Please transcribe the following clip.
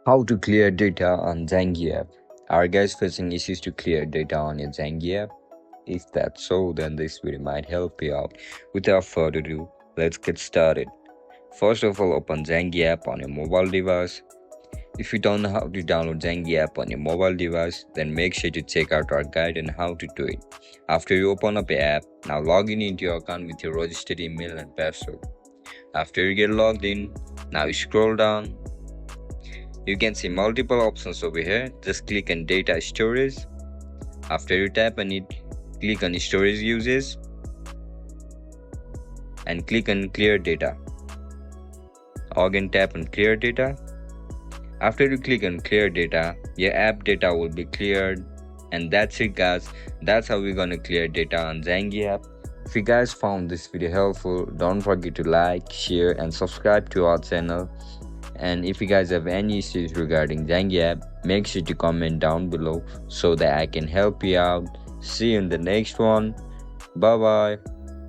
How to clear data on Zangi app. Are you guys facing issues to clear data on your Zangi app? If that's so, then this video might help you out. Without further ado, let's get started. First of all, open Zangi app on your mobile device. If you don't know how to download Zangi app on your mobile device, then make sure to check out our guide on how to do it. After you open up your app, now log in into your account with your registered email and password. After you get logged in, now you scroll down. You can see multiple options over here. Just click on data storage. After you tap on it, click on storage uses and click on clear data. Again tap on clear data. After you click on clear data, your app data will be cleared, and that's it guys. That's how we're gonna clear data on Zangi app. If you guys found this video helpful, don't forget to like, share and subscribe to our channel. And if you guys have any issues regarding Zangi app, make sure to comment down below so that I can help you out. See you in the next one. Bye bye.